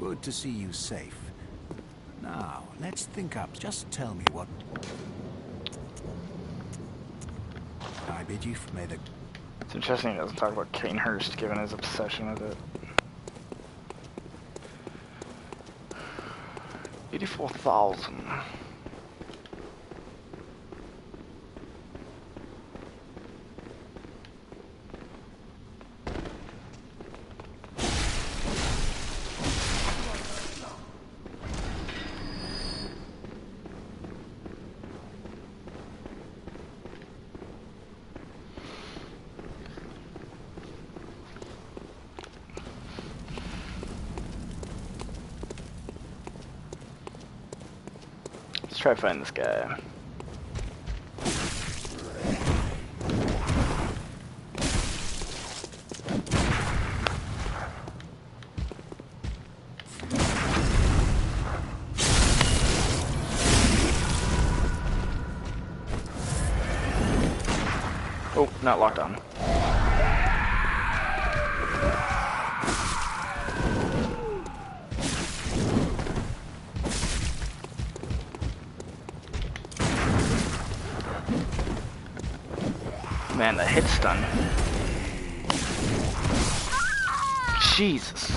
Good to see you safe. Now, let's think up. Just tell me what... I bid you may the... It's interesting he doesn't talk about Kanehurst, given his obsession with it. 84,000. Let's try to find this guy. Oh, not locked on. Man, the hit stun. Jesus.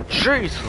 Jesus.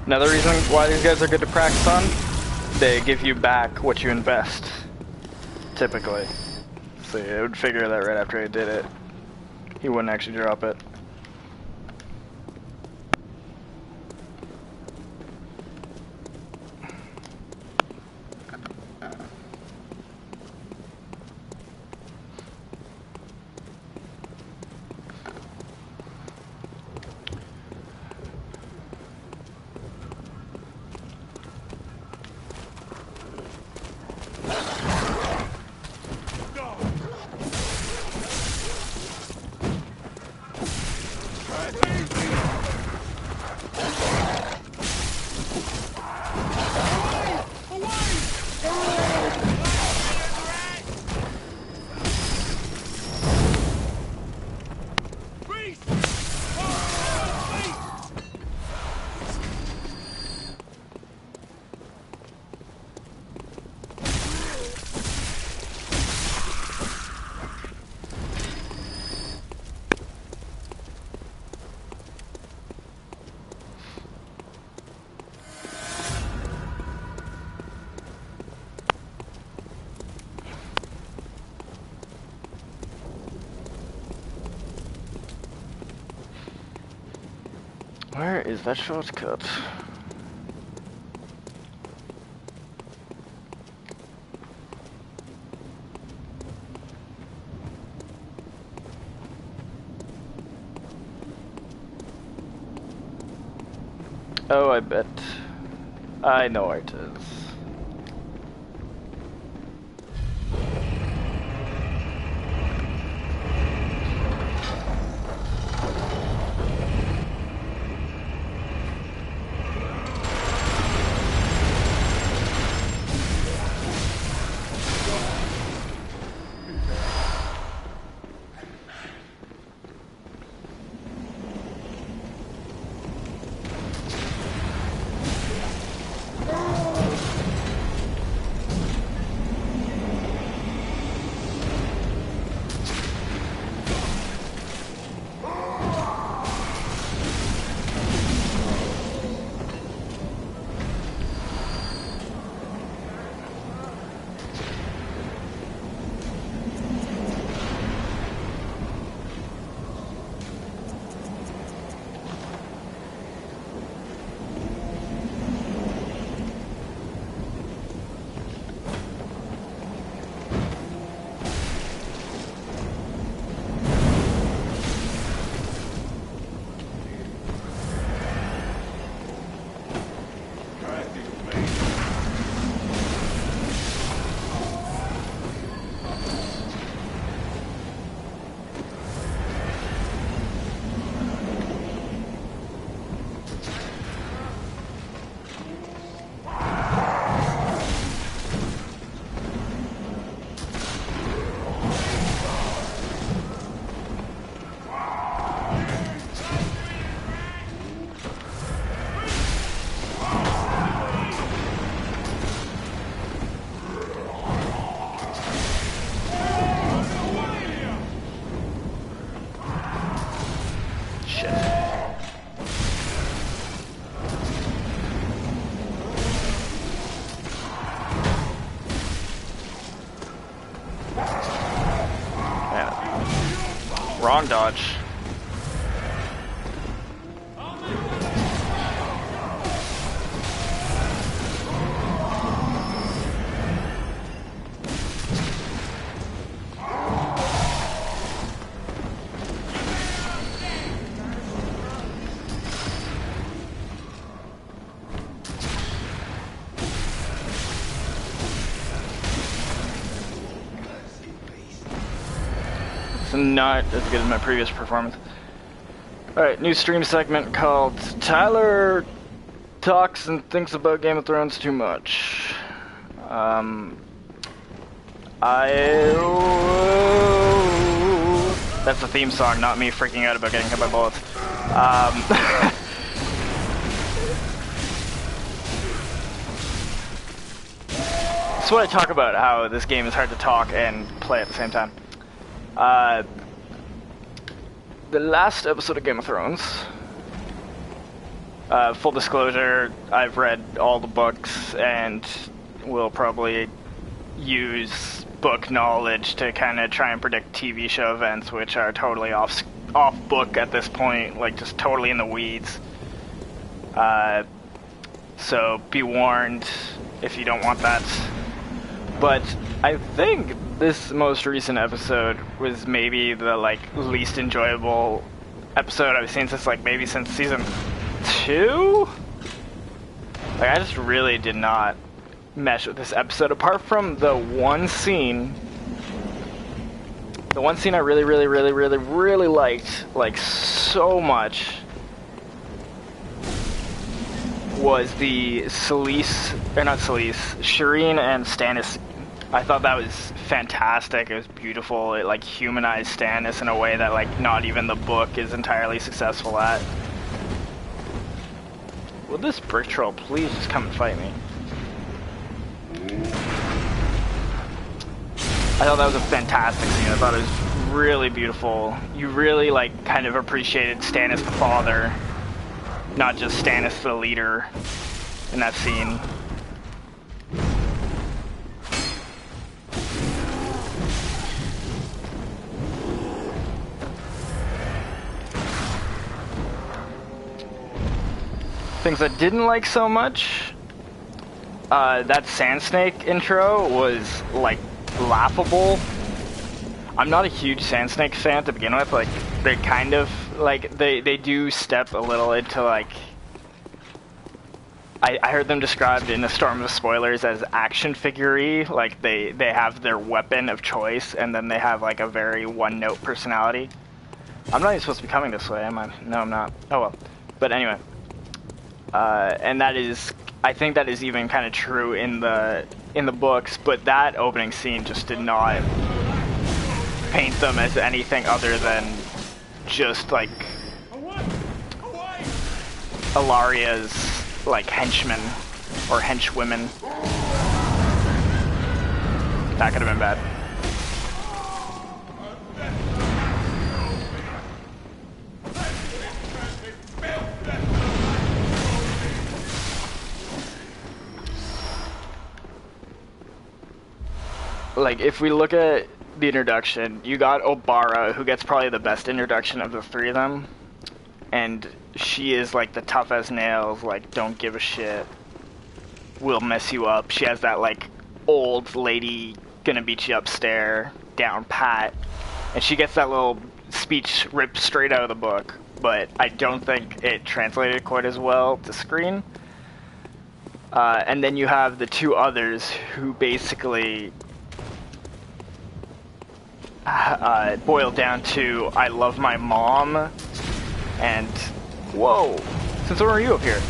Another reason why these guys are good to practice on, they give you back what you invest, typically. So I would figure that right after I did it, he wouldn't actually drop it. Where is that shortcut? Oh, I bet. I know where it is. wrong dodge. Not as good as my previous performance. Alright, new stream segment called Tyler Talks and Thinks About Game of Thrones Too Much. That's the theme song, not me freaking out about getting hit by bullets. That's what I talk about, how this game is hard to talk and play at the same time. The last episode of Game of Thrones, full disclosure, I've read all the books and will probably use book knowledge to kind of try and predict TV show events, which are totally off book at this point, like just totally in the weeds. So be warned if you don't want that. But I think this most recent episode was maybe the least enjoyable episode I've seen since maybe since season 2. I just really did not mesh with this episode, apart from the one scene. The one scene I really liked, so much, was the Shireen and Stannis. I thought that was fantastic. It was beautiful. It humanized Stannis in a way that not even the book is entirely successful at. Will this brick troll please just come and fight me? I thought that was a fantastic scene. I thought it was really beautiful. You really kind of appreciated Stannis the father, not just Stannis the leader in that scene. Things I didn't like so much, that Sand Snake intro was laughable. I'm not a huge Sand Snake fan to begin with. They kind of they do step a little into I heard them described in A Storm of Spoilers as action figure-y. They have their weapon of choice, and then they have a very one-note personality. I'm not even supposed to be coming this way, am I? No, I'm not. Oh well. But anyway. And that is, I think that is even kind of true in the books, but that opening scene just did not paint them as anything other than just Alaria's henchmen or henchwomen. That could have been bad. If we look at the introduction, you got Obara, who gets probably the best introduction of the three of them. And she is the tough as nails, don't give a shit, will mess you up. She has that old lady gonna beat you up stare, down pat. And she gets that little speech ripped straight out of the book, but I don't think it translated quite as well to screen. And then you have the two others who basically boil down to I love my mom and whoa, since when are you up here?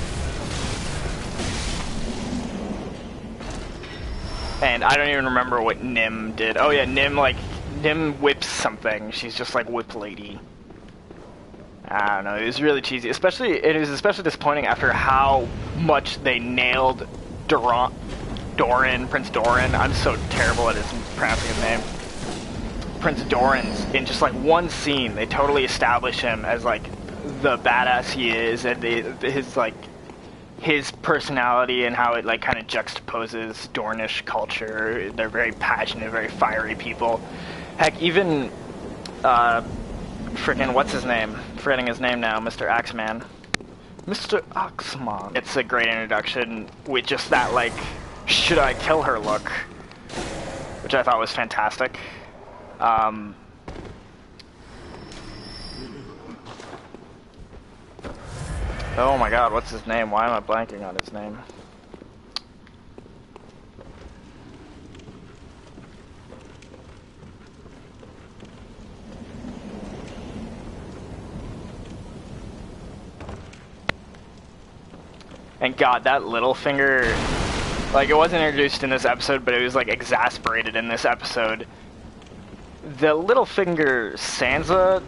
And I don't even remember what Nim did. Oh yeah, Nim whips something. She's just whip lady. I don't know, it was really cheesy. It was especially disappointing after how much they nailed Doran, Prince Doran. I'm so terrible at pronouncing his name. Prince Doran's in just one scene. They totally establish him as the badass he is, and his personality and how it kind of juxtaposes Dornish culture. They're very passionate, very fiery people. Heck, even Frickin' what's his name? Forgetting his name now, Mr. Axeman. Mr. Axeman. It's a great introduction with just that, like, should I kill her look, which I thought was fantastic. Oh my god, what's his name? Why am I blanking on his name? And god, that Littlefinger, like, it wasn't introduced in this episode, but it was, like, exasperated in this episode. The Littlefinger Sansa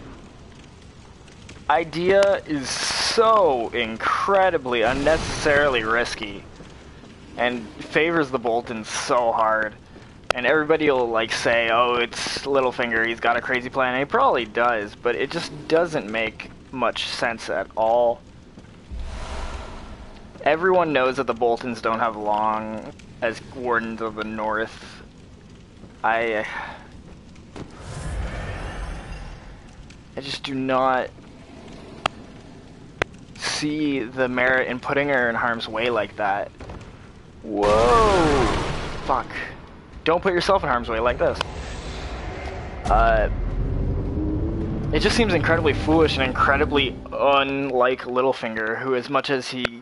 idea is so incredibly unnecessarily risky and favors the Boltons so hard. And everybody will, like, say, oh, it's Littlefinger, he's got a crazy plan, and he probably does, but it just doesn't make much sense at all. Everyone knows that the Boltons don't have long as Wardens of the North. I just do not see the merit in putting her in harm's way like that. Whoa! Fuck. Don't put yourself in harm's way like this. It just seems incredibly foolish and incredibly unlike Littlefinger, who, as much as he